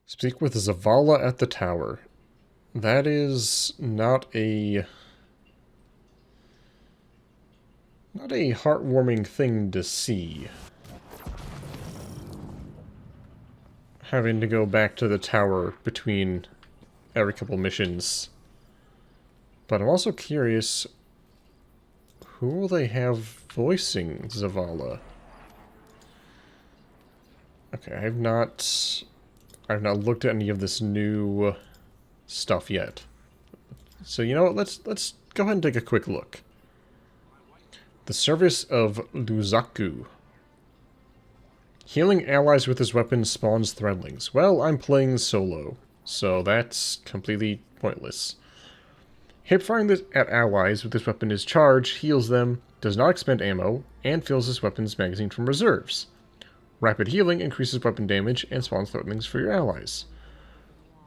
Speak with Zavala at the tower. That is not a heartwarming thing to see. Having to go back to the tower between every couple missions. But I'm also curious, who will they have voicing Zavala? Okay, I've not looked at any of this new stuff yet. So you know what, let's go ahead and take a quick look. The Service of Luzaku. Healing allies with his weapon spawns threadlings. Well, I'm playing solo, so that's completely pointless. Hipfiring at allies with this weapon is charged, heals them, does not expend ammo, and fills his weapon's magazine from reserves. Rapid healing increases weapon damage and spawns threadlings for your allies.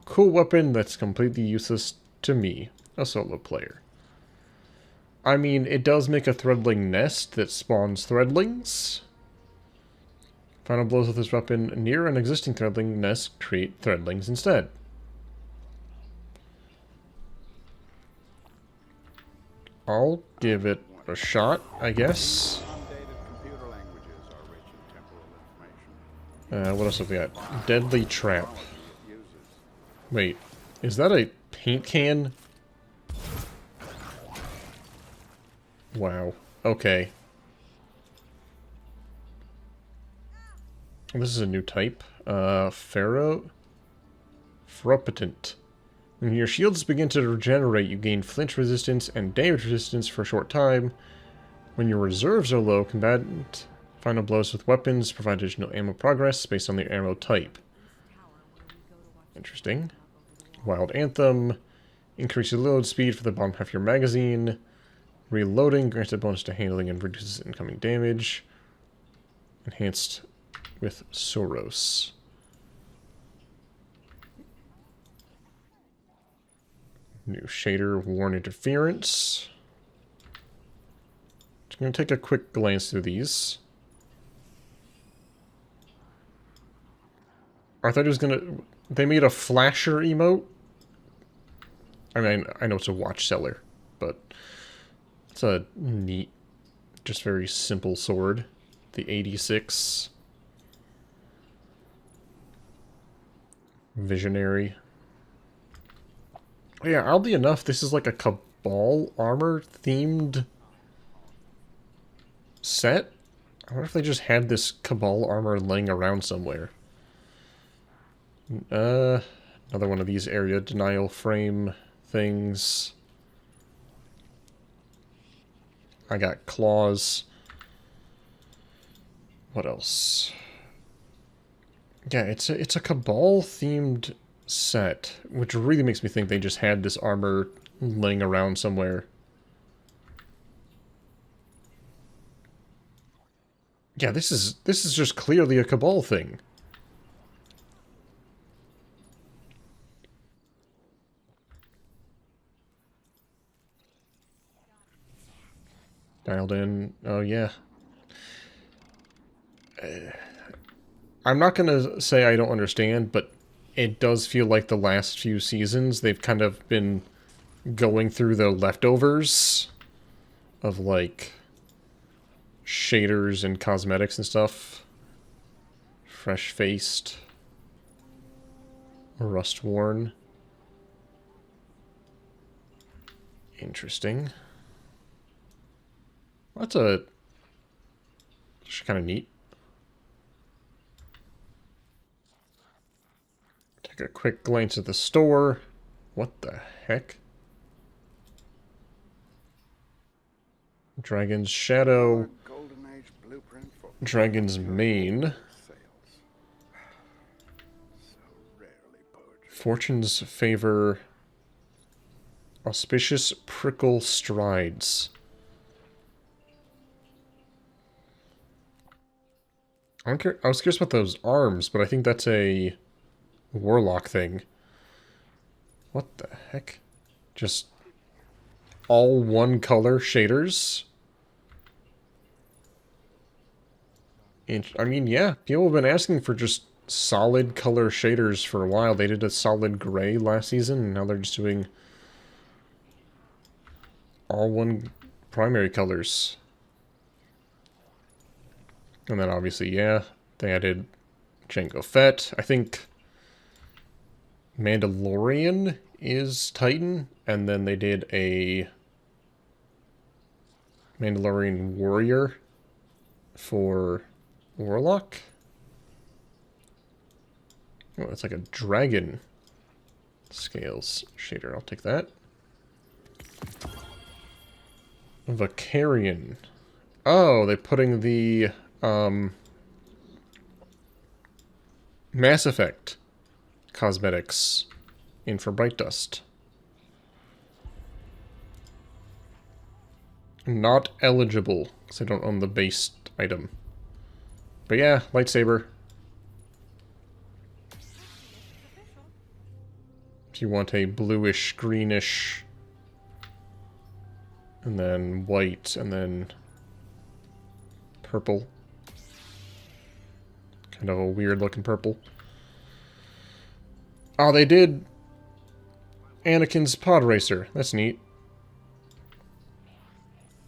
Cool weapon that's completely useless to me, a solo player. I mean, it does make a threadling nest that spawns threadlings. Final blows with this weapon near an existing threadling nest create threadlings instead. I'll give it a shot, I guess. What else have we got? Deadly Trap. Wait, is that a paint can? Wow. Okay. This is a new type. Ferropotent. When your shields begin to regenerate, you gain flinch resistance and damage resistance for a short time. When your reserves are low, combatant final blows with weapons provide additional ammo progress based on their ammo type. Interesting. Wild Anthem. Increases load speed for the bottom half of your magazine. Reloading grants a bonus to handling and reduces incoming damage. Enhanced with Soros. New shader, Warn Interference. Just going to take a quick glance through these. I thought it was going to... They made a flasher emote? I mean, I know it's a watch seller, but it's a neat, just very simple sword. The 86. Visionary. Oh yeah, oddly enough, this is like a Cabal armor themed set. I wonder if they just had this Cabal armor laying around somewhere. Another one of these area denial frame things. I got claws. What else? Yeah, it's a Cabal themed set, which really makes me think they just had this armor laying around somewhere. Yeah, this is just clearly a Cabal thing. Dialed in. Oh yeah. I'm not gonna say I don't understand, but it does feel like the last few seasons they've kind of been going through the leftovers of like shaders and cosmetics and stuff. Fresh-faced. Rust-worn. Interesting. That's kind of neat. Take a quick glance at the store. What the heck? Dragon's Shadow. Dragon's Mane. Fortune's Favor. Auspicious Prickle Strides. I was curious about those arms, but I think that's a warlock thing. What the heck? Just all one color shaders? I mean, yeah, people have been asking for just solid color shaders for a while. They did a solid gray last season, and now they're just doing all one primary colors. And then obviously, yeah, they added Jango Fett. I think Mandalorian is Titan, and then they did a Mandalorian Warrior for Warlock. Oh, it's like a dragon scales shader. I'll take that. Vicarian. Oh, they're putting the Mass Effect cosmetics in for Bright Dust. Not eligible, because I don't own the base item. But yeah, lightsaber. If you want a bluish, greenish, and then white, and then purple. Kind of a weird looking purple. Oh, they did Anakin's pod racer. That's neat.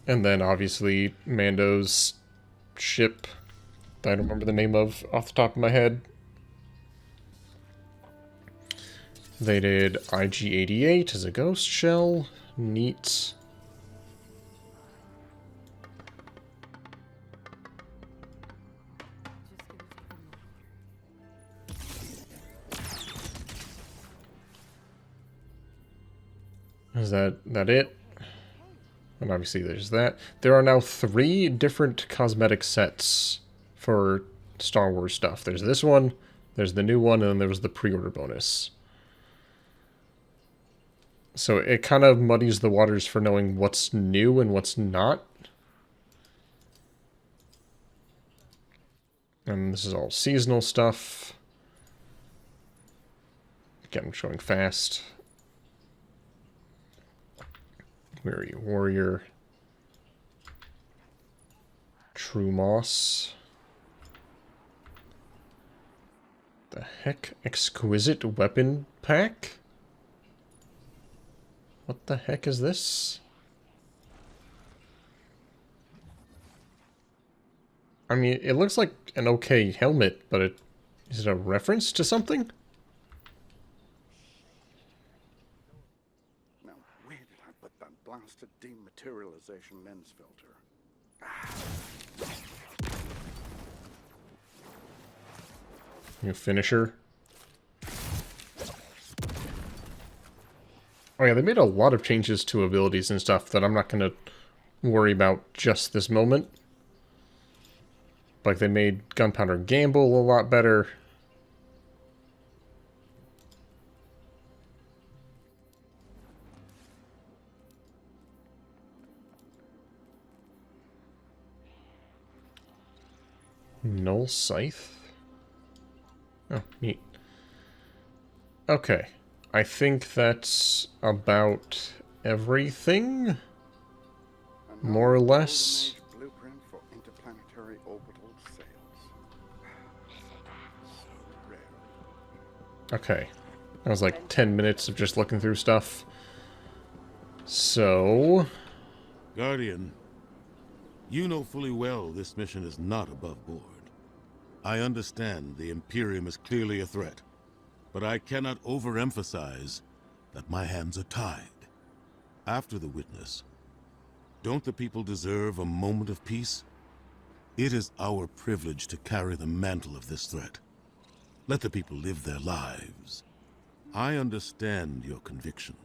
And then obviously Mando's ship that I don't remember the name of off the top of my head. They did IG-88 as a ghost shell. Neat. Is that it? And obviously there's that. There are now 3 different cosmetic sets for Star Wars stuff. There's this one, there's the new one, and then there was the pre-order bonus. So it kind of muddies the waters for knowing what's new and what's not. And this is all seasonal stuff. Again, I'm showing fast. Weary Warrior. True Moss. The heck? Exquisite Weapon Pack? What the heck is this? I mean, it looks like an okay helmet, but is it a reference to something? Now, where did I put that blasted dematerialization lens filter? New finisher. Oh yeah, they made a lot of changes to abilities and stuff that I'm not going to worry about just this moment. Like, they made Gunpowder Gamble a lot better. Null Scythe? Oh, neat. Okay. I think that's about everything, more or less. Blueprint for interplanetary orbital sails. So rare. Okay. That was like 10 minutes of just looking through stuff. So... Guardian, you know fully well this mission is not above board. I understand the Imperium is clearly a threat. But I cannot overemphasize that my hands are tied. After the witness, don't the people deserve a moment of peace? It is our privilege to carry the mantle of this threat. Let the people live their lives. I understand your conviction,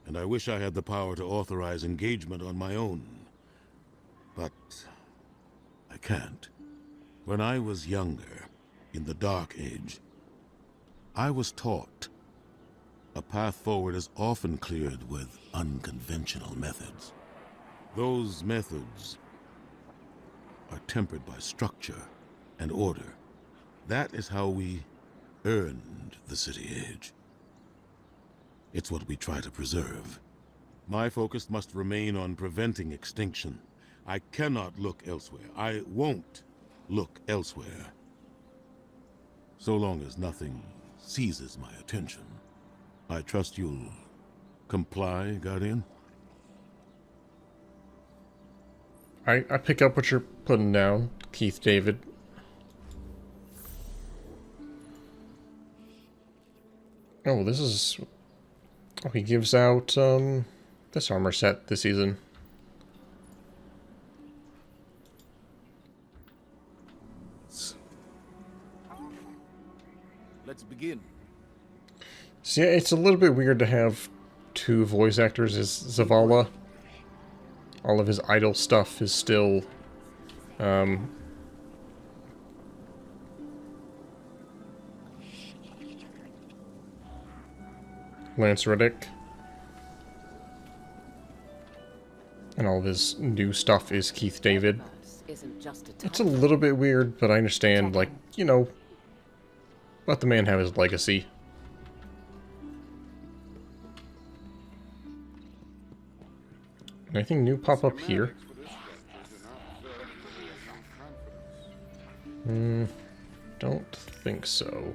and I wish I had the power to authorize engagement on my own. But I can't. When I was younger, in the Dark Age, I was taught a path forward is often cleared with unconventional methods. Those methods are tempered by structure and order. That is how we earned the City Age. It's what we try to preserve. My focus must remain on preventing extinction. I cannot look elsewhere. I won't look elsewhere. so long as nothing seizes my attention. I trust you'll comply, Guardian? I pick up what you're putting down, Keith David. Oh, this is... Oh, he gives out, this armor set this season. Let's begin. So yeah, it's a little bit weird to have two voice actors as Zavala. All of his idol stuff is still, Lance Reddick. And all of his new stuff is Keith David. It's a little bit weird, but I understand, like, you know, let the man have his legacy. Anything new pop up here? Don't think so.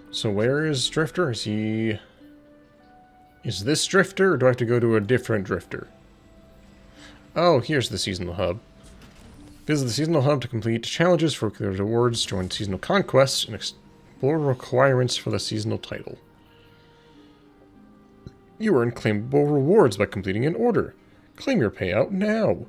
So where is Drifter? Is he... Is this Drifter, or do I have to go to a different Drifter? Oh, here's the seasonal hub. Visit the seasonal hub to complete challenges for clear rewards, join seasonal conquests, and explore requirements for the seasonal title. You earn claimable rewards by completing an order. Claim your payout now.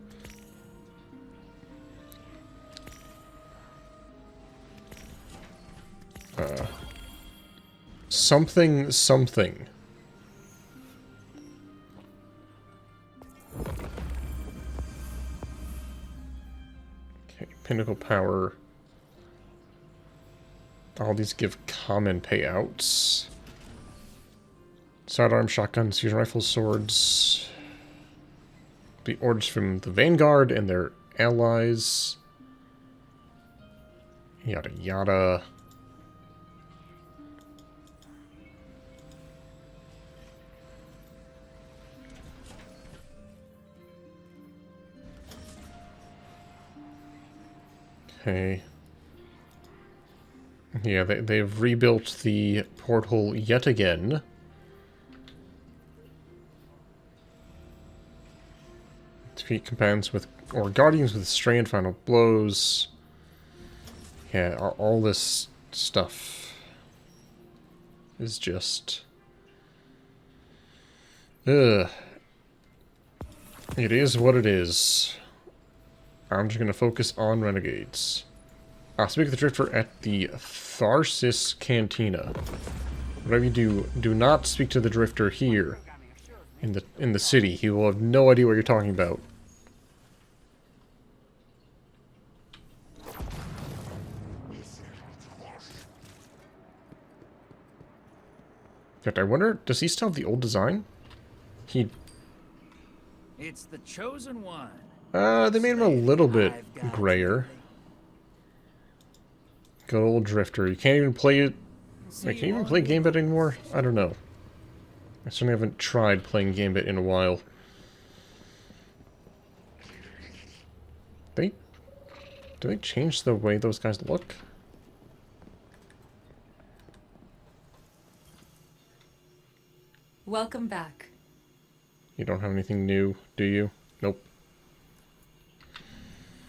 Something, something. Okay, Pinnacle Power. All these give common payouts. Sidearm, shotguns, fusion rifles, swords. The orders from the Vanguard and their allies. Yada yada. Okay. Yeah, they've rebuilt the portal yet again. Defeat companions with, or guardians with strand final blows. Yeah, all this stuff is just... Ugh. It is what it is. I'm just going to focus on Renegades. Speak with the Drifter at the Tharsis Cantina. Whatever you do not speak to the Drifter here in the city. He will have no idea what you're talking about. In fact, I wonder, does he still have the old design? It's the chosen one. They made him a little bit grayer. Good old Drifter. You can't even play it. Wait, can you even play Gambit anymore? I don't know. I certainly haven't tried playing Gambit in a while. Do they change the way those guys look? Welcome back. You don't have anything new, do you? Nope.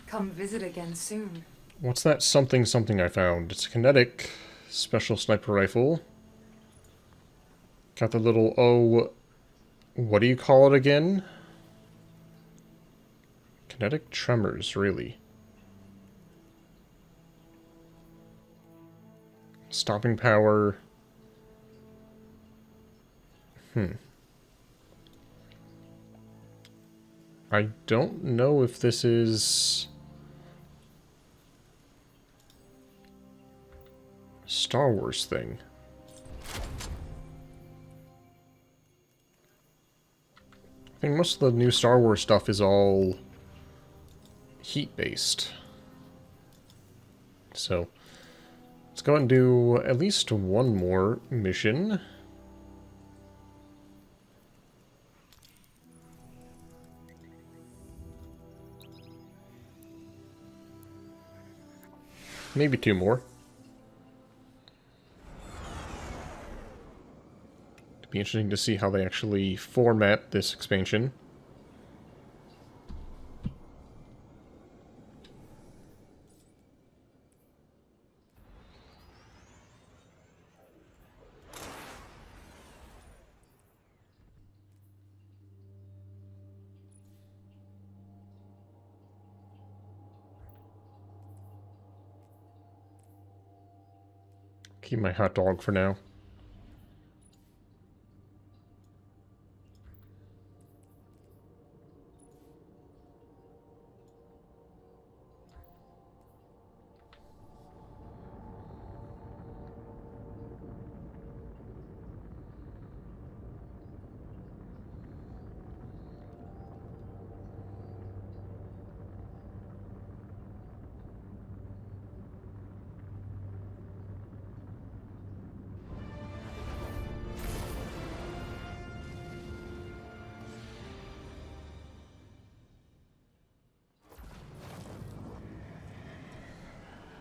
Come visit again soon. What's that something I found? It's a kinetic special sniper rifle. Got the little, oh, what do you call it again? Kinetic tremors, really. Stopping power. I don't know if this is a Star Wars thing. I think most of the new Star Wars stuff is all heat-based. So, let's go and do at least one more mission. Maybe 2 more. It'd be interesting to see how they actually format this expansion. Keep my hot dog for now.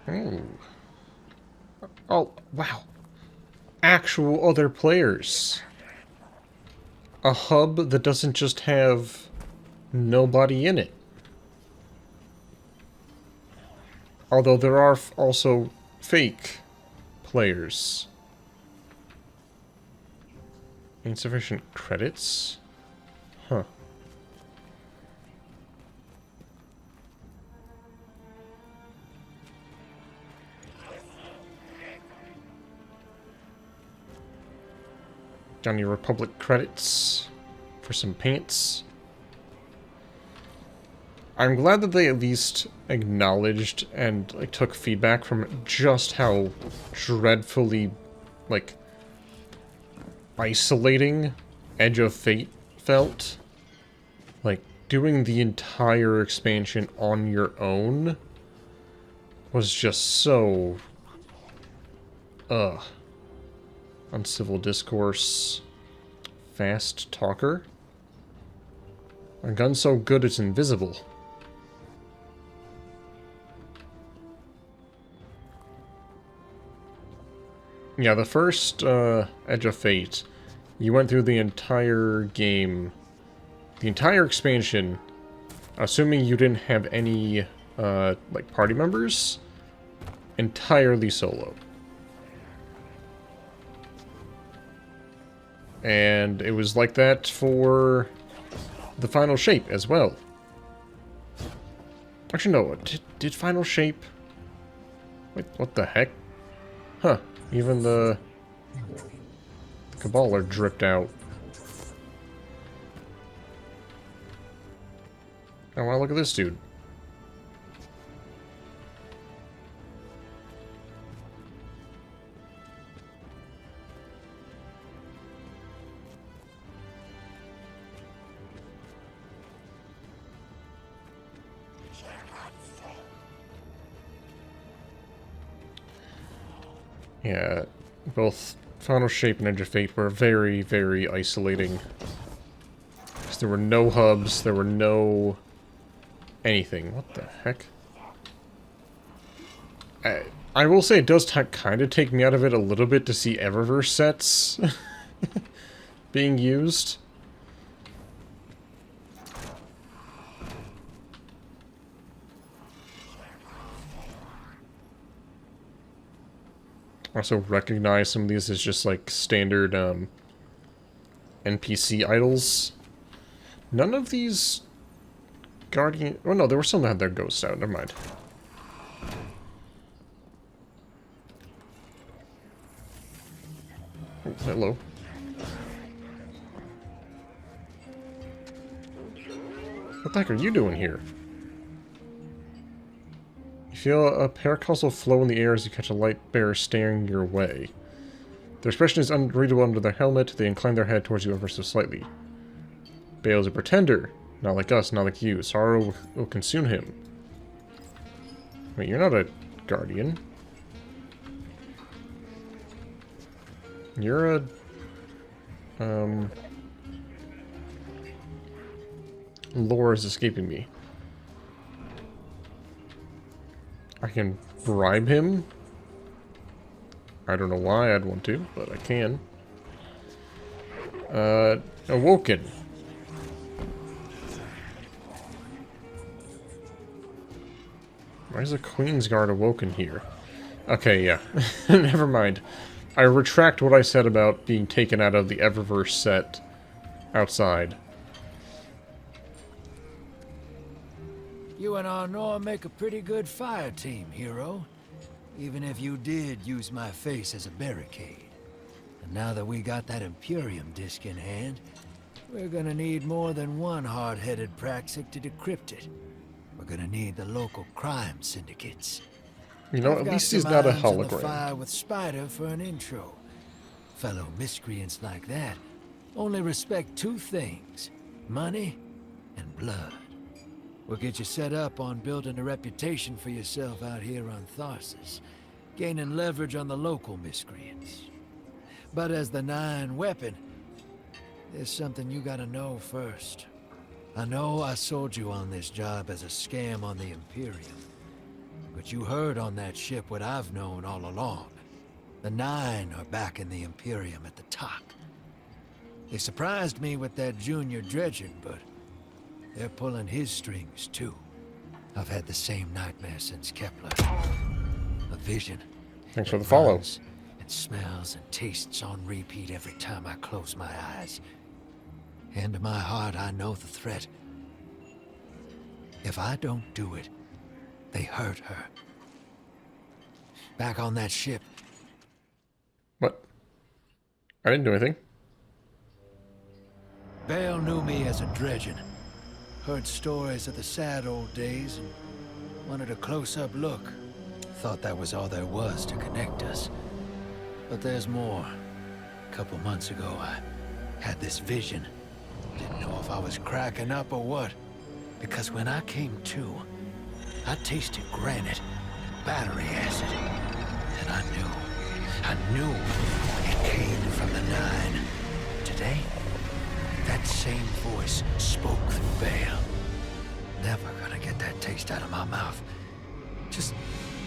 Oh. Oh, wow. Actual other players. A hub that doesn't just have nobody in it. Although there are also fake players. Insufficient credits? Huh. Got any Republic credits for some pants? I'm glad that they at least acknowledged and like took feedback from just how dreadfully like isolating Edge of Fate felt. Like doing the entire expansion on your own was just so uncivil discourse. Fast talker. A gun so good it's invisible. Yeah, the first Edge of Fate, you went through the entire game, the entire expansion, assuming you didn't have any like party members, entirely solo. And it was like that for the Final Shape as well. Actually, no. Did Final Shape... Wait, what the heck? Huh. Even the Cabal are dripped out. Oh, wow, look at this dude. Yeah, both Final Shape and Edge of Fate were very, very isolating. Because there were no hubs, there were no... anything. What the heck? I will say it does kind of take me out of it a little bit to see Eververse sets being used. Also recognize some of these as just like standard NPC idols. None of these Guardian... Oh no, there were some that had their ghosts out. Never mind. Oh, hello. What the heck are you doing here? You feel a paracausal flow in the air as you catch a light bearer staring your way. Their expression is unreadable under their helmet. They incline their head towards you ever so slightly. Bale is a pretender. Not like us, not like you. Sorrow will consume him. Wait, you're not a guardian. You're a... Lore is escaping me. I can bribe him. I don't know why I'd want to, but I can. Awoken. Why is the Queen's Guard awoken here? Okay, yeah. Never mind. I retract what I said about being taken out of the Eververse set outside. You and Arnor make a pretty good fire team, hero. Even if you did use my face as a barricade. And now that we got that Imperium disc in hand, we're gonna need more than one hard-headed praxic to decrypt it. We're gonna need the local crime syndicates. You know, at least he's not a hologram. Fire with Spider for an intro. Fellow miscreants like that only respect two things: money and blood. We'll get you set up on building a reputation for yourself out here on Tharsis, gaining leverage on the local miscreants. But as the 9 weapon, there's something you gotta know first. I know I sold you on this job as a scam on the Imperium, but you heard on that ship what I've known all along. The 9 are back in the Imperium at the top. They surprised me with that junior dredging, but they're pulling his strings, too. I've had the same nightmare since Kepler. A vision. Thanks for the follow. It smells and tastes on repeat every time I close my eyes. And in my heart, I know the threat. If I don't do it, they hurt her. Back on that ship. What? I didn't do anything. Bale knew me as a dredgen. Heard stories of the sad old days and wanted a close-up look. Thought that was all there was to connect us. But there's more. A couple months ago, I had this vision. Didn't know if I was cracking up or what. Because when I came to, I tasted granite and battery acid. And I knew it came from the 9. Today, that same voice spoke through Bale. Never gonna get that taste out of my mouth. Just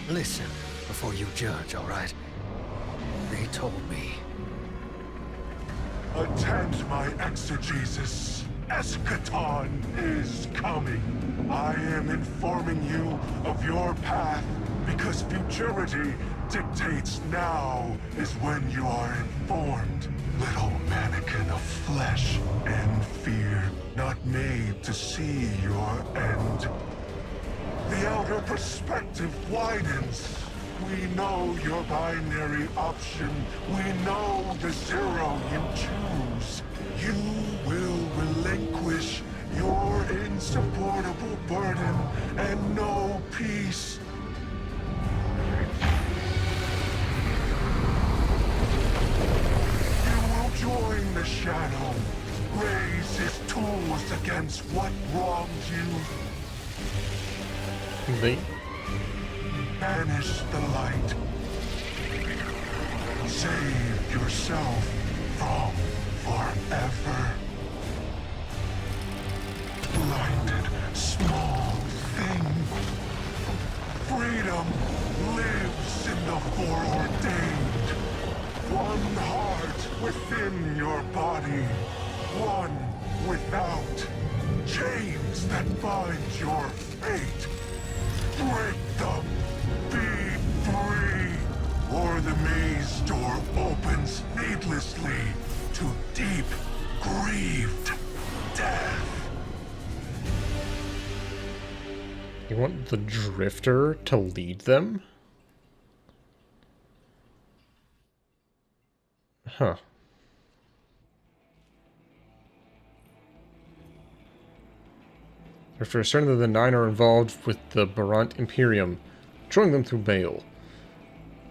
listen before you judge, all right? They told me. Attend my exegesis. Eschaton is coming. I am informing you of your path because futurity dictates now is when you are informed. Little mannequin of flesh and fear, not made to see your end. The outer perspective widens. We know your binary option. We know the 0 you choose. You will relinquish your insupportable burden and know peace. You will join the Shadow, raise his tools against what wronged you. They... Banish the light. Save yourself from forever. Blinded, small thing. Freedom lives in the foreordained. One heart within your body. One without. Chains that bind your fate. Break them. Be free, or the maze door opens needlessly to deep, grieved death. You want the Drifter to lead them? Huh. After certain that the 9 are involved with the Barant Imperium, showing them through Bale.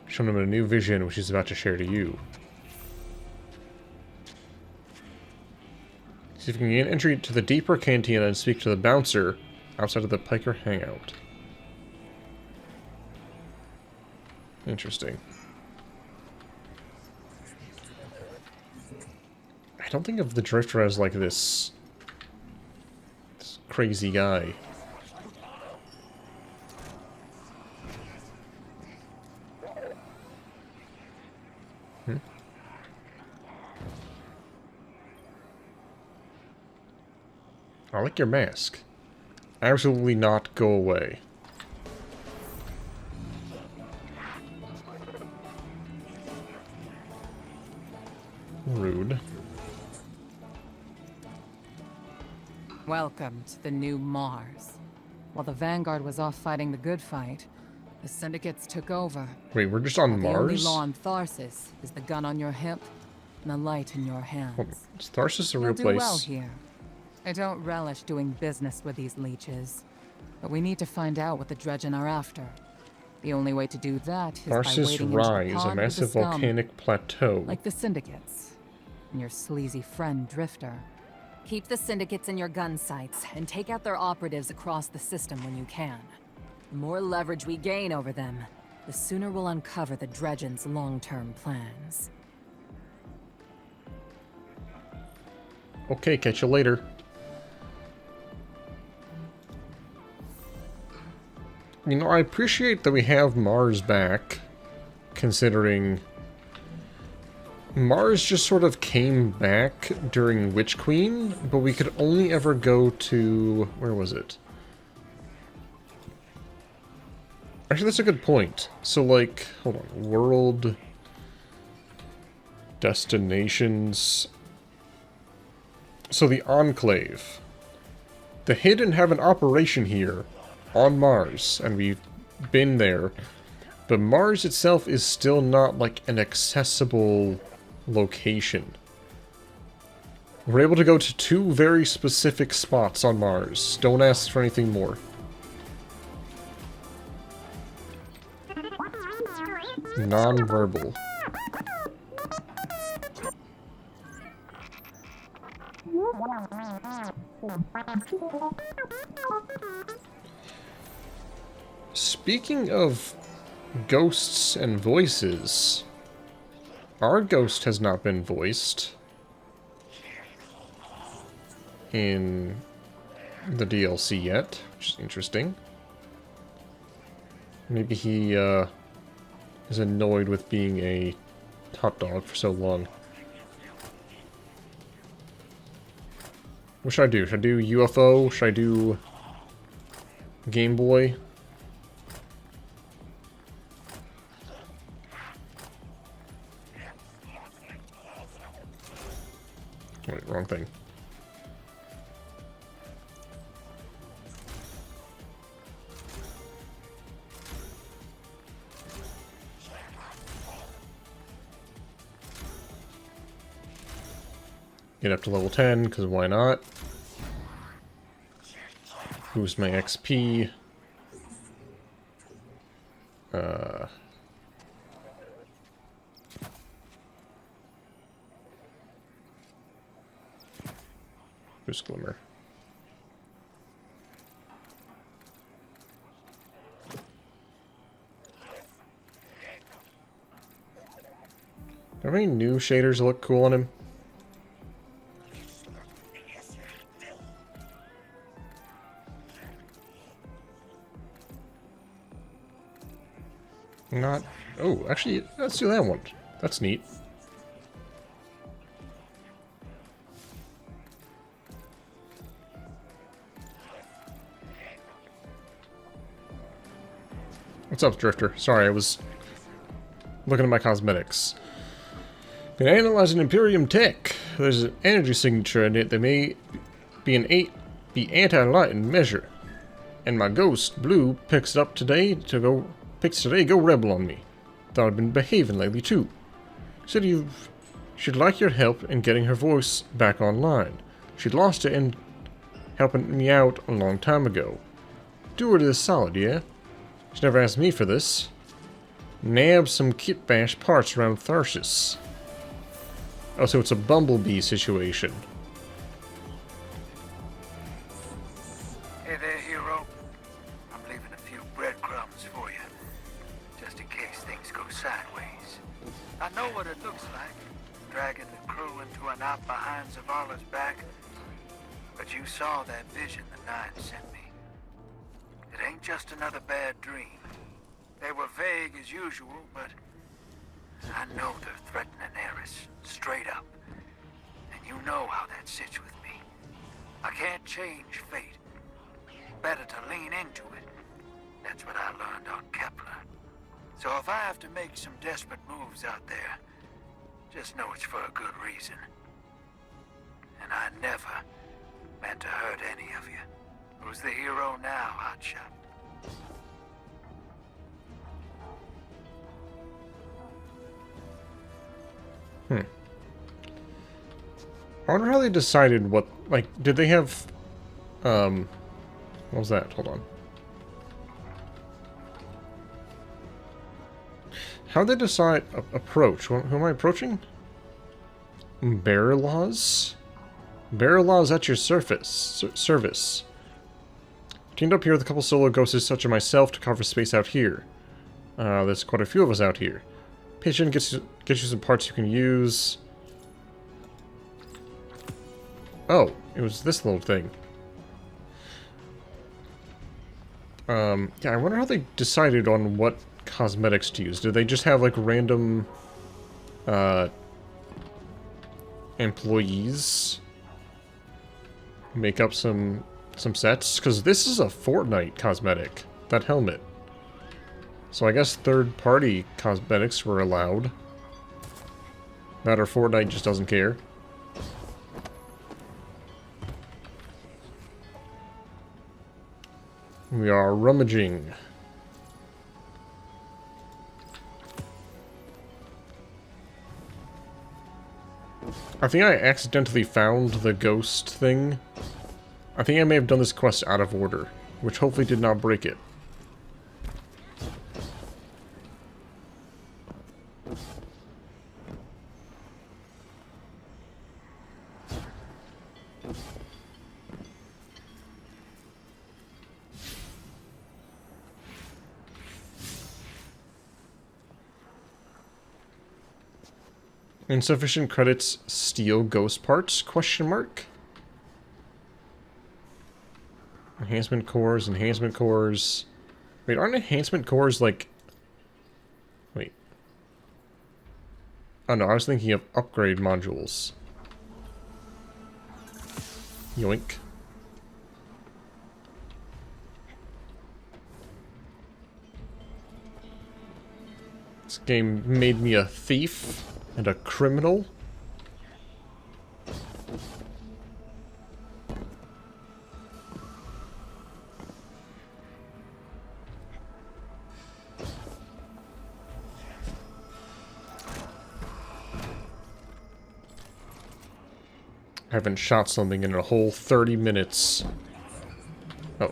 Showing them a new vision which he's about to share to you. See if we can gain entry to the deeper Cantina and speak to the bouncer outside of the Piker hangout. Interesting. I don't think of the Drifter as like this crazy guy. I like your mask. Absolutely not go away. Rude. Welcome to the new Mars. While the Vanguard was off fighting the good fight, the Syndicates took over. Wait, we're just on The only Mars? law on Tharsis is the gun on your hip and the light in your hands. Is Tharsis a real You'll do place? well here. I don't relish doing business with these leeches, but we need to find out what the Dredgen are after. The only way to do that is by Tharsis wading into Rise, the a pond with the massive scum, volcanic plateau. like the Syndicates, and your sleazy friend Drifter. Keep the Syndicates in your gun sights, and take out their operatives across the system when you can. The more leverage we gain over them, the sooner we'll uncover the Dredgen's long-term plans. Okay, catch you later. You know, I appreciate that we have Mars back, considering Mars just sort of came back during Witch Queen, but we could only ever go to... where was it? Actually, that's a good point. So, like, hold on. World... destinations... So the Enclave. The Hidden have an operation here on Mars, and we've been there. But Mars itself is still not, like, an accessible location. We're able to go to 2 very specific spots on Mars. Don't ask for anything more. Non-verbal. Speaking of ghosts and voices, our ghost has not been voiced in the DLC yet, which is interesting. Maybe he is annoyed with being a hot dog for so long. What should I do? Should I do UFO? Should I do Game Boy? Wait, wrong thing. Get up to level 10, because why not? Boost my XP. Boost Glimmer. Are there any new shaders that look cool on him? Not... Oh, actually, let's do that one. That's neat. What's up, Drifter? Sorry, I was looking at my cosmetics. Been analyzing Imperium tech. There's an energy signature in it that may be anti-light in measure. And my ghost, Blue, picks it up today to go rebel on me. Thought I'd been behaving lately too. Said she'd like your help in getting her voice back online. She'd lost it in helping me out a long time ago. Do her this solid, yeah? She never asked me for this. Nab some kit bash parts around Tharsis. Oh, so it's a Bumblebee situation. Hey there, hero. I'm leaving a few breadcrumbs for you, just in case things go sideways. I know what it looks like, dragging the crew into a knot behind Zavala's back, but you saw that vision the Nine sent me. It ain't just another bad dream. They were vague as usual, but I know they're threatening Eris, straight up. And you know how that sits with me. I can't change fate. Better to lean into it. That's what I learned on Kepler. So if I have to make some desperate moves out there, just know it's for a good reason. And I never meant to hurt any of you. Who's the hero now, Hotshot? I wonder how they decided what, like, did they have, what was that? Hold on. How'd they decide approach? Who am I approaching? Bearer laws? Bearer laws at your service. Teamed up here with a couple solo ghosts such as myself to cover space out here. There's quite a few of us out here. Patient gets you some parts you can use. Oh, it was this little thing. Yeah, I wonder how they decided on what cosmetics to use. Did they just have, like, random, employees make up some sets? Because this is a Fortnite cosmetic, that helmet. So I guess third-party cosmetics were allowed. That or Fortnite just doesn't care. We are rummaging. I think I accidentally found the ghost thing. I think I may have done this quest out of order, which hopefully did not break it. Insufficient credits, steal ghost parts, question mark? Enhancement cores, enhancement cores. Wait, aren't enhancement cores like... Wait. Oh no, I was thinking of upgrade modules. Yoink. This game made me a thief. And a criminal? I haven't shot something in a whole 30 minutes. Oh,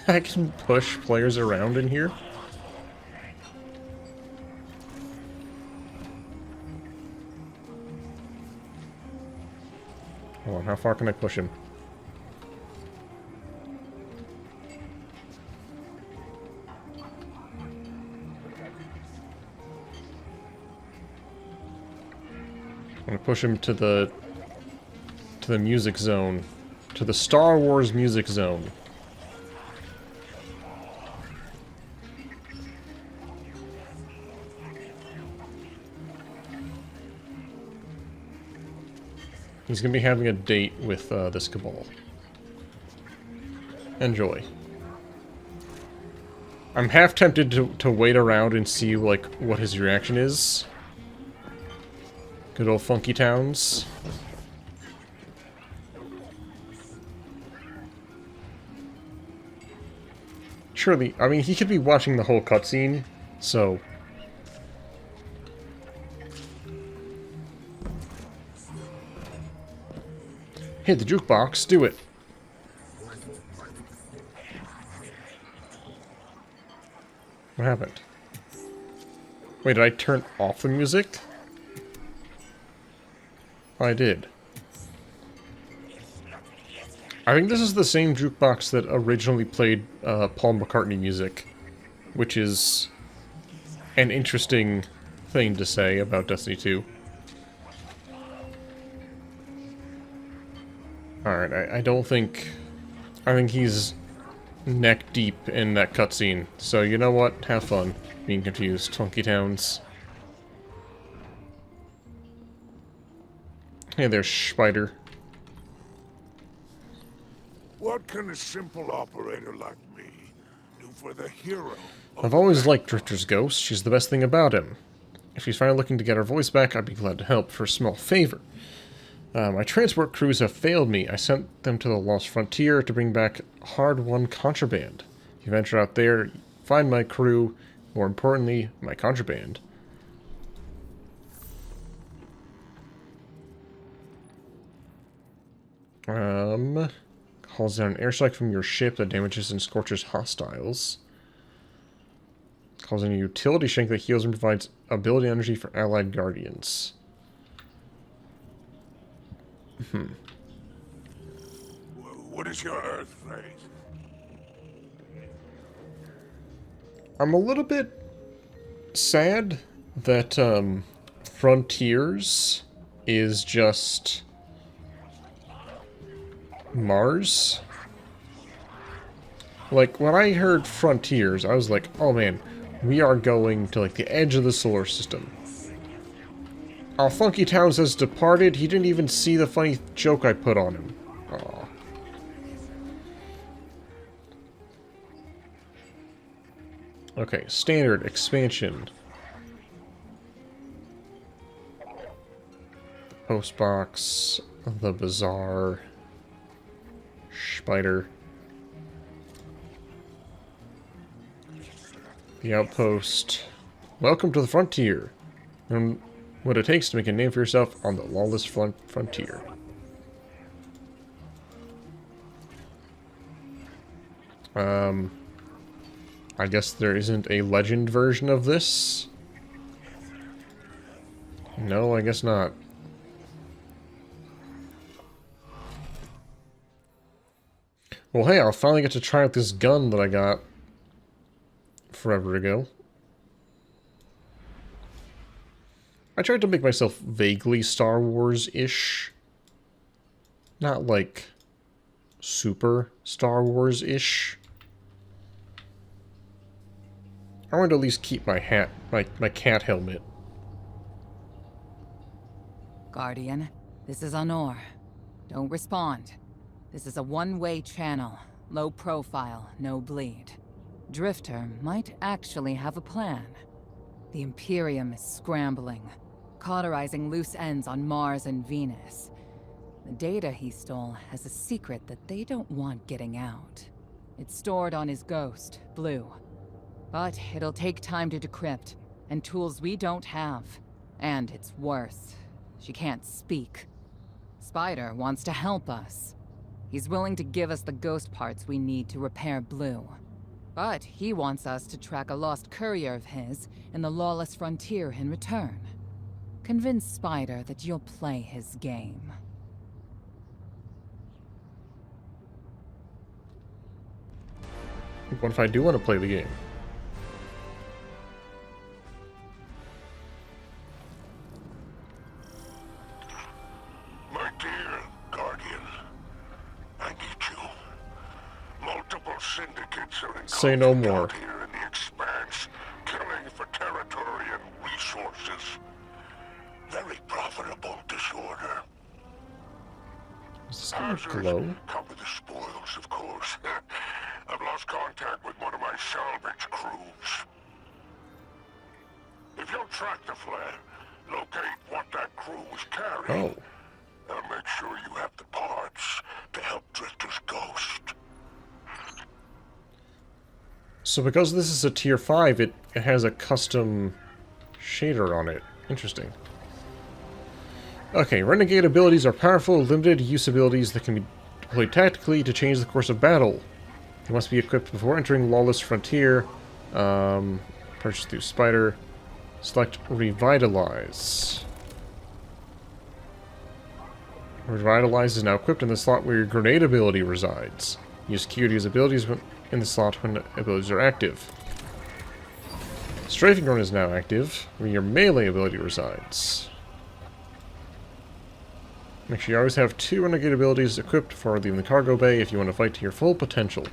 I can push players around in here? Hold on, how far can I push him? I'm gonna push him to the music zone. To the Star Wars music zone. He's gonna be having a date with this Cabal. Enjoy. I'm half tempted to wait around and see, like, what his reaction is. Good old Funky Towns. Surely, I mean, he could be watching the whole cutscene, so... Hit the jukebox, do it. What happened? Wait, did I turn off the music? Oh, I did. I think this is the same jukebox that originally played Paul McCartney music, which is an interesting thing to say about Destiny 2. Alright, I don't think... I think he's neck deep in that cutscene. So, you know what? Have fun being confused, Funky Towns. Hey there, Spider. What can a simple operator like me do for the hero? I've always liked Drifter's ghost. She's the best thing about him. If she's finally looking to get her voice back, I'd be glad to help for a small favor. My transport crews have failed me. I sent them to the Lost Frontier to bring back hard-won contraband. If you venture out there, find my crew, more importantly, my contraband. Calls down an airstrike from your ship that damages and scorches hostiles. Calls in a utility shank that heals and provides ability energy for allied guardians. What is your Earth phase? I'm a little bit sad that Frontiers is just Mars. Like, when I heard Frontiers, I was like, oh man, we are going to, like, the edge of the solar system. Our Funky Towns has departed. He didn't even see the funny joke I put on him. Aw. Okay, standard, expansion. The post box, the bazaar, spider. The outpost. Welcome to the frontier. And what it takes to make a name for yourself on the lawless frontier. I guess there isn't a legend version of this? No, I guess not. Well, hey, I'll finally get to try out this gun that I got forever ago. I tried to make myself vaguely Star Wars-ish. Not like super Star Wars-ish. I wanted to at least keep my hat, my cat helmet. Guardian, this is Honor. Don't respond. This is a one-way channel. Low profile, no bleed. Drifter might actually have a plan. The Imperium is scrambling, cauterizing loose ends on Mars and Venus. The data he stole has a secret that they don't want getting out. It's stored on his ghost, Blue. But it'll take time to decrypt, and tools we don't have. And it's worse. She can't speak. Spider wants to help us. He's willing to give us the ghost parts we need to repair Blue. But he wants us to track a lost courier of his in the lawless frontier in return. Convince Spider that you'll play his game. What if I do want to play the game? My dear Guardian, I need you. Multiple syndicates are in Say no more. conflict out here in the Expanse, killing for territory and resources. Very profitable disorder. Does this have a Hazards glow? come with the spoils, of course. I've lost contact with one of my salvage crews. If you'll track the flare, locate what that crew was carrying. Oh. I'll make sure you have the parts to help Drifter's ghost. So because this is a tier 5, it has a custom shader on it. Interesting. Okay, Renegade abilities are powerful, limited use abilities that can be deployed tactically to change the course of battle. They must be equipped before entering Lawless Frontier. Purchase through Spider. Select Revitalize. Revitalize is now equipped in the slot where your grenade ability resides. Use Q to use abilities in the slot when abilities are active. Strafing Run is now active, where your melee ability resides. Make sure you always have 2 Renegade abilities equipped before leaving the cargo bay if you want to fight to your full potential.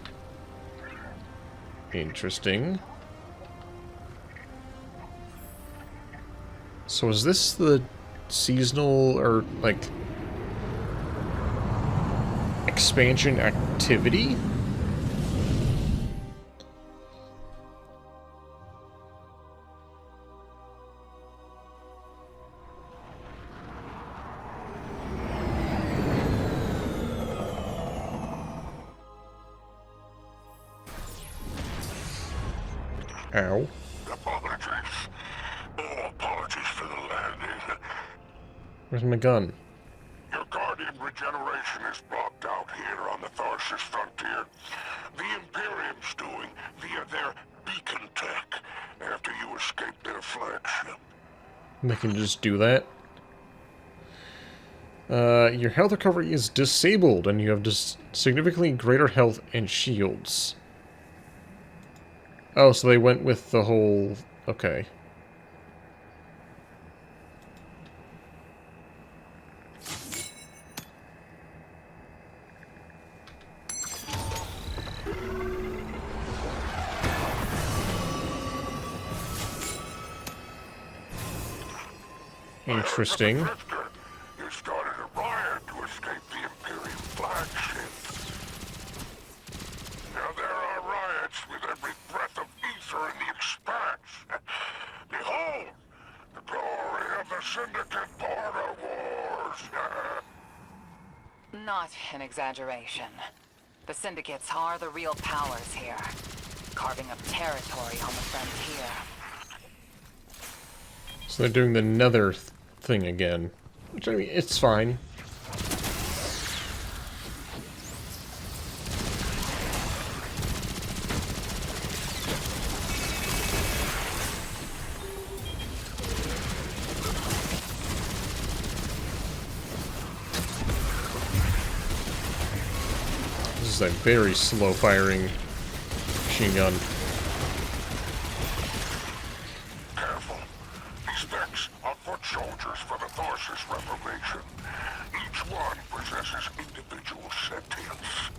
Interesting. So is this the seasonal, or, like, expansion activity? Ow. Apologies. Oh, apologies for the landing. Where's my gun? Your Guardian regeneration is blocked out here on the Tharsis frontier. The Imperium's doing via their beacon tech after you escaped their flagship. They can just do that. Your health recovery is disabled, and you have significantly greater health and shields. Oh, so they went with the whole... Okay. Interesting. You started a riot to escape the Imperium flagship. Now there are riots with every breath of ether in the expanse. Behold, the glory of the Syndicate border wars. Not an exaggeration. The Syndicates are the real powers here, carving up territory on the frontier. So they're doing the nether thing again. Which, I mean, it's fine. This is a very slow firing machine gun. Careful. These mechs are foot soldiers for the Tharsis Reformation. Each one possesses individual sentience.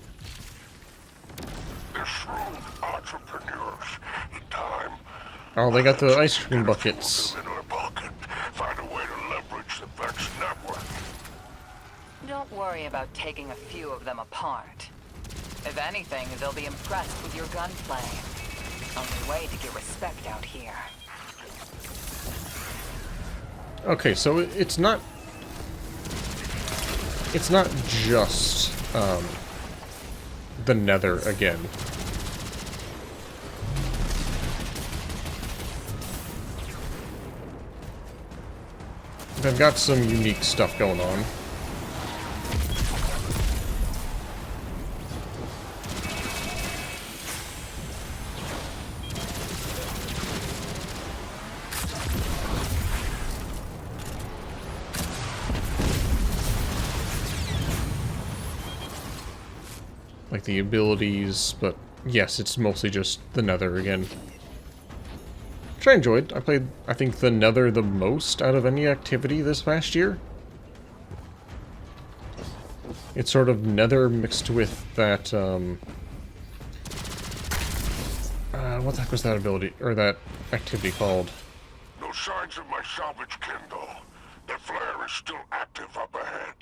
They're shrewd entrepreneurs. In time, Oh, they got the ice cream buckets. in our pocket, find a way to leverage the Vex network. Don't worry about taking a few of them apart. If anything, they'll be impressed with your gunplay. Only way to get respect out here. Okay, so it's not just the nether again. They've got some unique stuff going on. Like the abilities, but yes, it's mostly just the nether again. Which I enjoyed. I played, I think, the nether the most out of any activity this past year. It's sort of nether mixed with that, what the heck was that ability, or that activity called? No signs of my salvage kin, though. The flare is still active up ahead.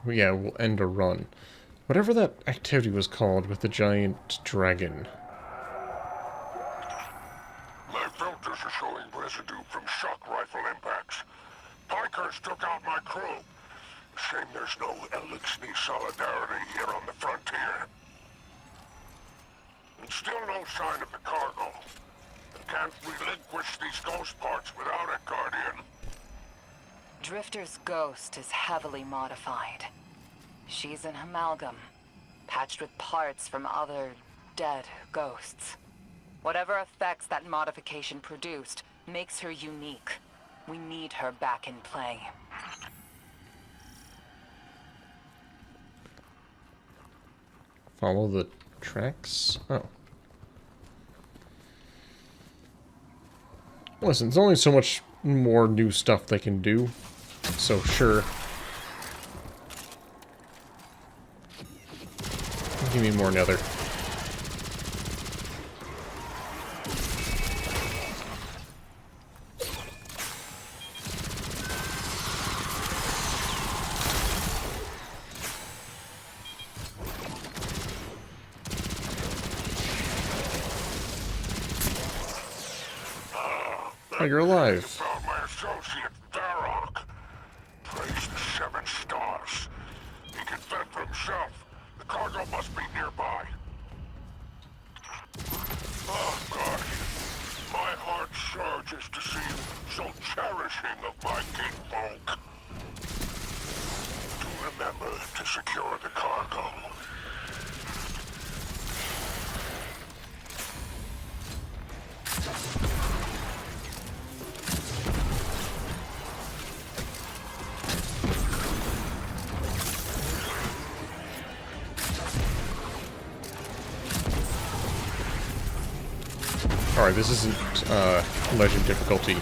Yeah, we'll end a run. Whatever that activity was called with the giant dragon. My filters are showing residue from shock rifle impacts. Pikers took out my crew. Shame there's no Elixir solidarity here on the frontier. And still no sign of the cargo. Can't relinquish these ghost parts without it, Guardian. Drifter's ghost is heavily modified. She's an amalgam, patched with parts from other dead ghosts. Whatever effects that modification produced makes her unique. We need her back in play. Follow the tracks? Oh. Listen, there's only so much more new stuff they can do. So, sure. Give me more nether. you're alive. Found my associate, Varrock. Praise the 7 stars. He can fend for himself. The cargo must be nearby. Oh, God. My heart surges to see you so cherishing of my kinfolk. Do remember to secure the cargo. Alright, this isn't legend difficulty.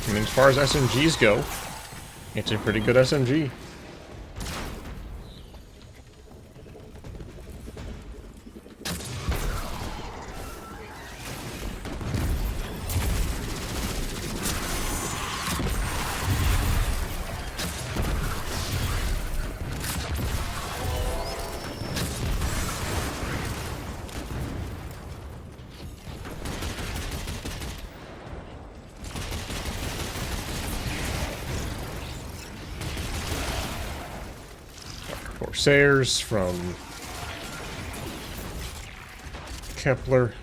I mean, as far as SMGs go, it's a pretty good SMG. Corsairs from Kepler.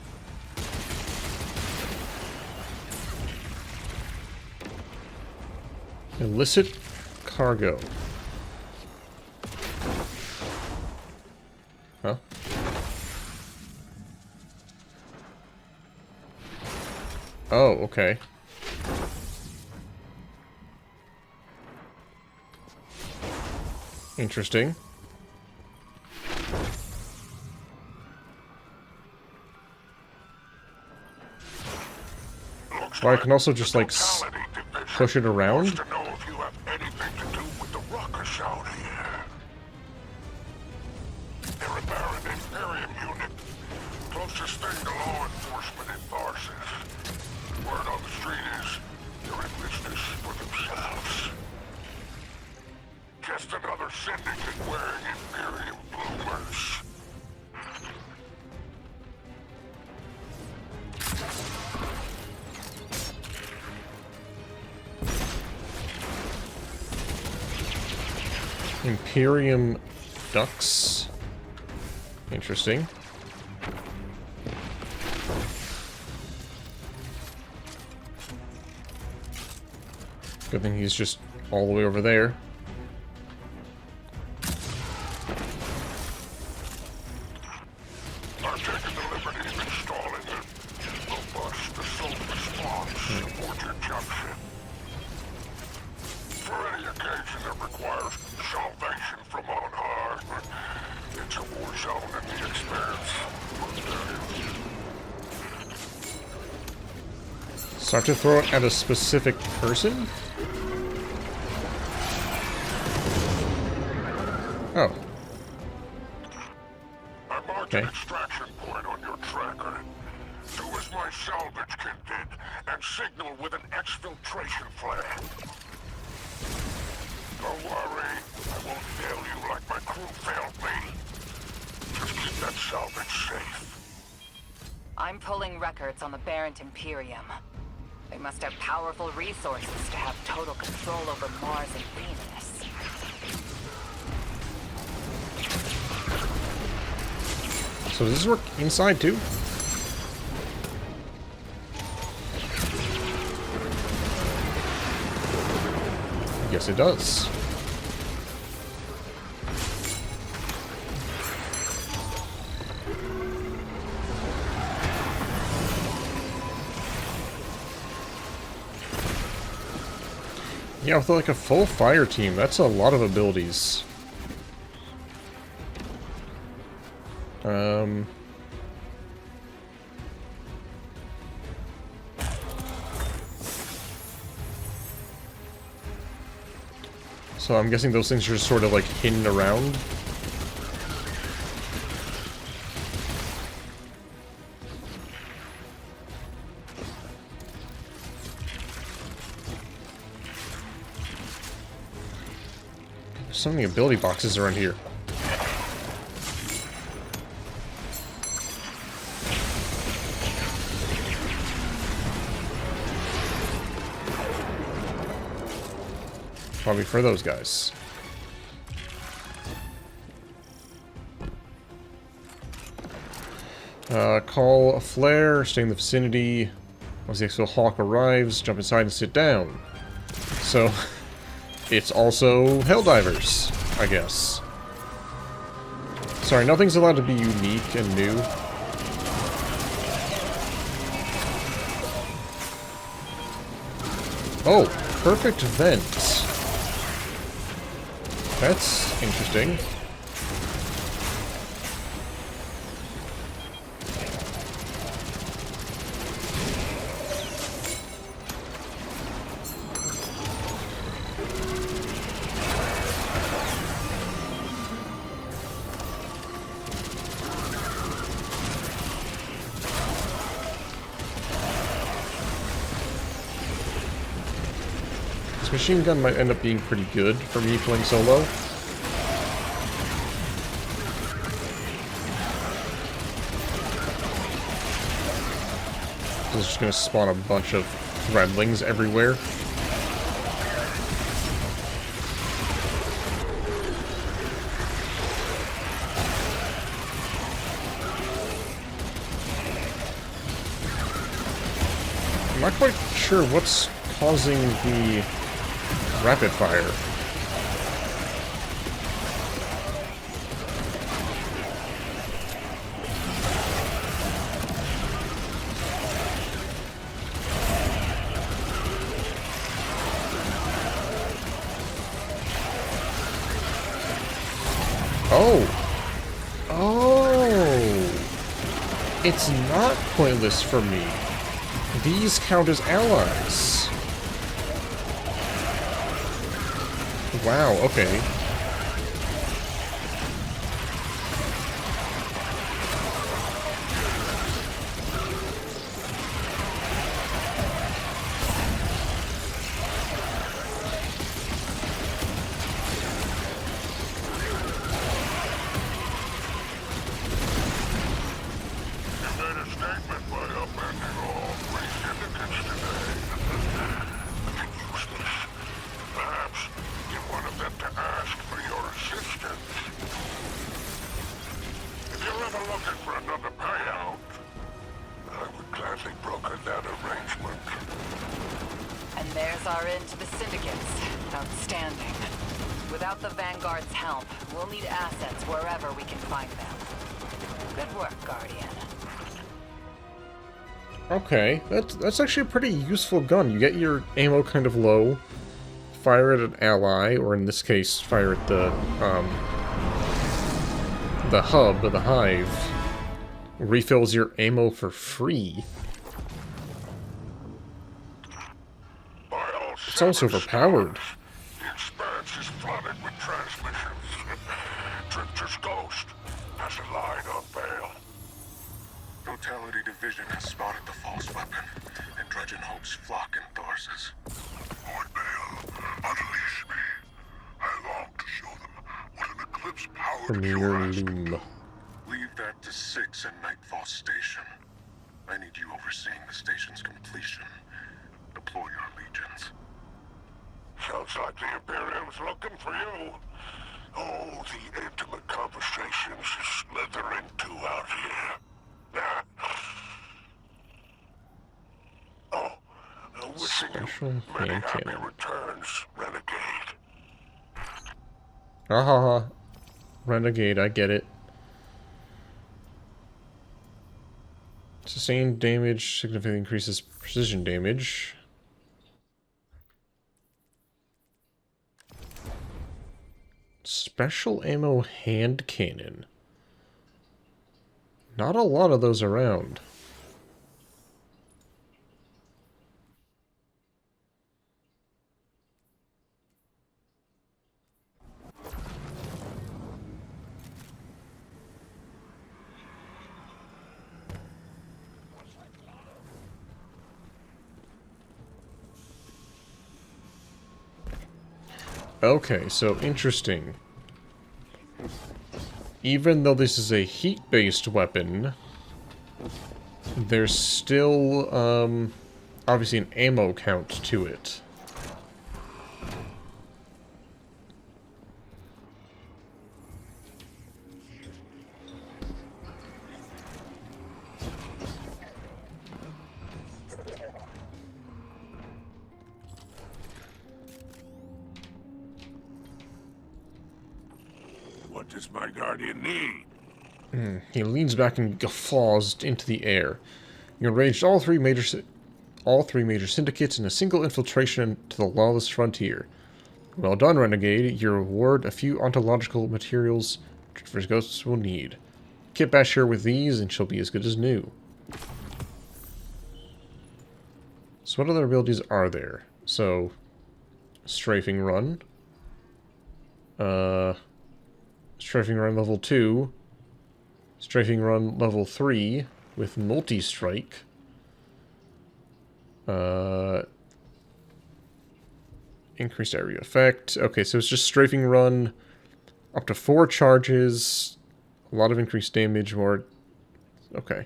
Illicit cargo. Huh? Oh, okay. Interesting. Or I can also just, like, push it around. To know if you have anything to do with the ruckus out here. They're a barren Imperium unit. Closest thing to law enforcement in Tharsis. Word on the street is they're in business for themselves. Just another syndicate wearing Imperium bloomers. Imperium ducks. Interesting. Good thing he's just all the way over there. I've taken the liberty of installing a robust assault response aboard your jump ship. For any occasion that requires salvation from on high, it's a war zone in the expanse. So I have to throw it at a specific person? Oh. I marked an extraction point on your tracker. Do as my salvage kit did, and signal with an exfiltration flare. Don't worry, I won't fail you like my crew failed me. Just keep that salvage safe. I'm pulling records on the Barrent Imperium. They must have powerful resources to have total control over Mars and Venus. So does this work inside too? Yes, it does. Yeah, with like a full fire team, that's a lot of abilities. So I'm guessing those things are just sort of like hidden around. so many ability boxes around here. Probably for those guys. Call a flare, stay in the vicinity. Once the exfil hawk arrives, jump inside and sit down. So, it's also Helldivers, I guess. Sorry, nothing's allowed to be unique and new. Oh, perfect vent. That's interesting. This machine gun might end up being pretty good for me playing solo. It's just gonna spawn a bunch of threadlings everywhere. I'm not quite sure what's causing the rapid fire. Oh! It's not pointless for me. These count as allies. Wow, okay. Our end to the syndicates. Outstanding. Without the Vanguard's help, we'll need assets wherever we can find them. Good work, Guardian. Okay, that's actually a pretty useful gun. You get your ammo kind of low, fire at an ally, or in this case, fire at the hub, the hive. Refills your ammo for free. It's also overpowered. The expanse is flooded with transmissions. Drifter's ghost has a line on bail. Totality Division has spotted the false weapon, and Dredgen hopes flock in Tharsis. On bail, unleash me. I long to show them what an eclipse-powered Premier cure has Loom. been. Leave that to 6 at Nightfall Station. I need you overseeing the station's completion. Deploy your legions. Sounds like the Imperium's looking for you. Oh, the intimate conversations you slither into out here. Wishing Special you many hand happy cannon. returns, Renegade. Ahaha. Renegade, I get it. Sustained damage significantly increases precision damage. Special ammo hand cannon. Not a lot of those around. Okay, so interesting. Even though this is a heat-based weapon, there's still, obviously an ammo count to it. What does my guardian need? He leans back and guffaws into the air. You enraged all three major syndicates in a single infiltration to the lawless frontier. Well done, Renegade. Your reward, a few ontological materials Drifter's ghosts will need. Kit bash her with these, and she'll be as good as new. So what other abilities are there? So, Strafing Run. Strafing Run level 2. Strafing Run level 3 with multi-strike. Increased area effect. Okay, so it's just Strafing Run up to 4 charges. A lot of increased damage, more... Okay.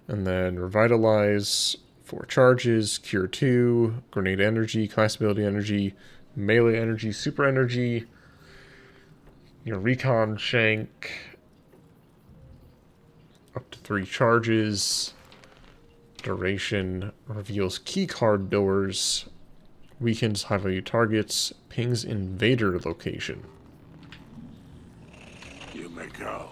And then Revitalize, 4 charges, Cure 2, Grenade Energy, Class Ability Energy, Melee Energy, Super Energy, your Recon Shank, up to 3 charges, Duration, reveals keycard doors, weakens high-value targets, pings invader location. You may go.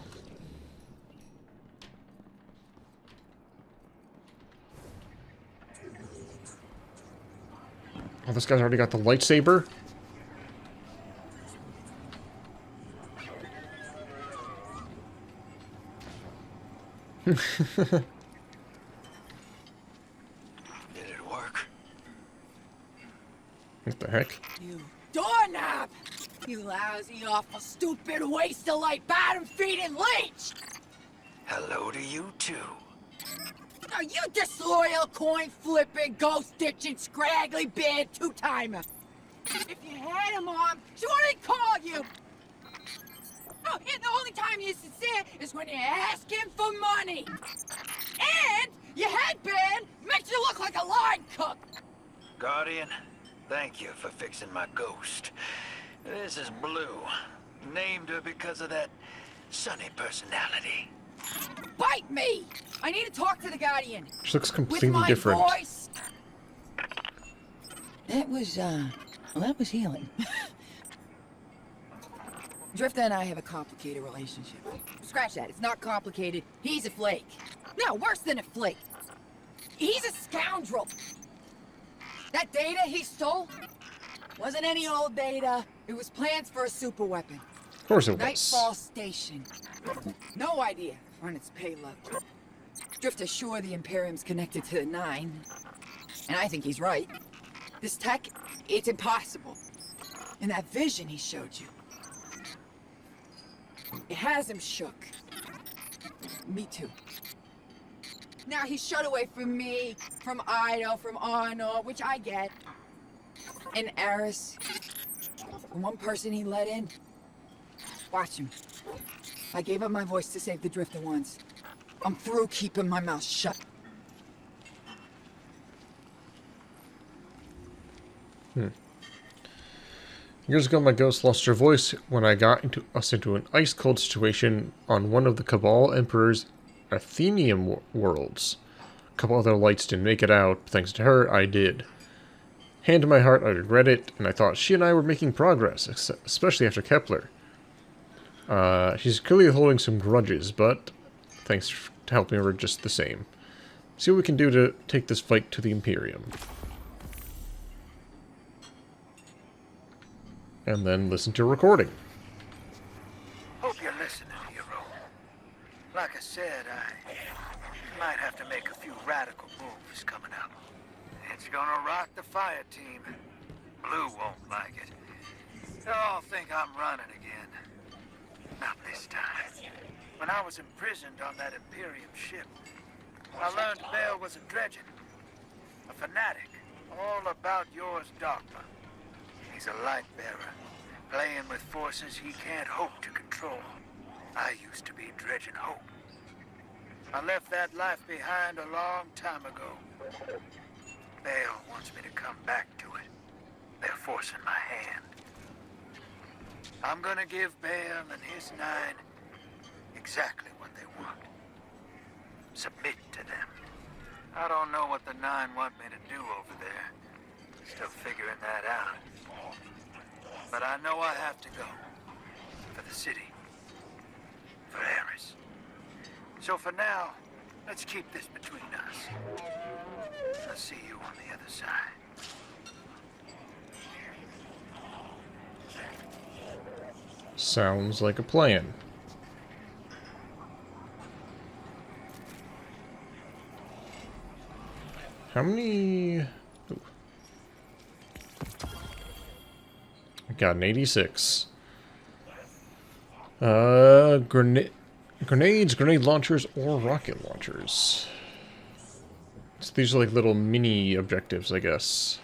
Oh, this guy's already got the lightsaber? Did it work? What the heck? You doorknob! You lousy, awful, stupid, waste of light, bottom-feeding leech! Hello to you too. Are you disloyal, coin-flipping, ghost-ditching, scraggly beard two-timer? If you had a mom, she wouldn't call you! Oh, and the only time you're sincere is when you ask him for money! And your headband makes you look like a line cook! Guardian, thank you for fixing my ghost. This is Blue. Named her because of that sunny personality. Bite me! I need to talk to the Guardian. She looks With completely my different. voice. That was healing. Drifter and I have a complicated relationship. Scratch that, it's not complicated. He's a flake. No, worse than a flake. He's a scoundrel. That data he stole wasn't any old data. It was plans for a super weapon. Of course it was. Nightfall Station. No idea on its payload. Drifter's sure the Imperium's connected to the Nine. And I think he's right. This tech, it's impossible. And that vision he showed you, it has him shook. Me too. Now he's shut away from me, from Ido, from Arno, which I get. And Eris, the one person he let in. Watch him. I gave up my voice to save the Drifter once. I'm through keeping my mouth shut. Years ago, my ghost lost her voice when I got into an ice-cold situation on one of the Cabal Emperor's Athenium worlds. A couple other lights didn't make it out. Thanks to her, I did. Hand to my heart, I regret it, and I thought she and I were making progress, especially after Kepler. She's clearly holding some grudges, but thanks to helping her just the same. See what we can do to take this fight to the Imperium. And then listen to a recording. Hope you're listening, hero. Like I said, I might have to make a few radical moves coming up. It's gonna rock the fire team. Blue won't like it. They'll all think I'm running again. Not this time. When I was imprisoned on that Imperium ship, I learned Bale was a dredgen. A fanatic. All about yours dogma. He He's a light bearer, playing with forces he can't hope to control. I used to be dredging hope. I left that life behind a long time ago. Bale wants me to come back to it. They're forcing my hand. I'm gonna give Bale and his 9 exactly what they want. Submit to them. I don't know what the 9 want me to do over there. Still figuring that out. But I know I have to go. For the city. For Eris. So for now, let's keep this between us. I'll see you on the other side. Sounds like a plan. How many... Ooh. I got an 86. Grenades, grenade launchers, or rocket launchers. So these are like little mini objectives, I guess.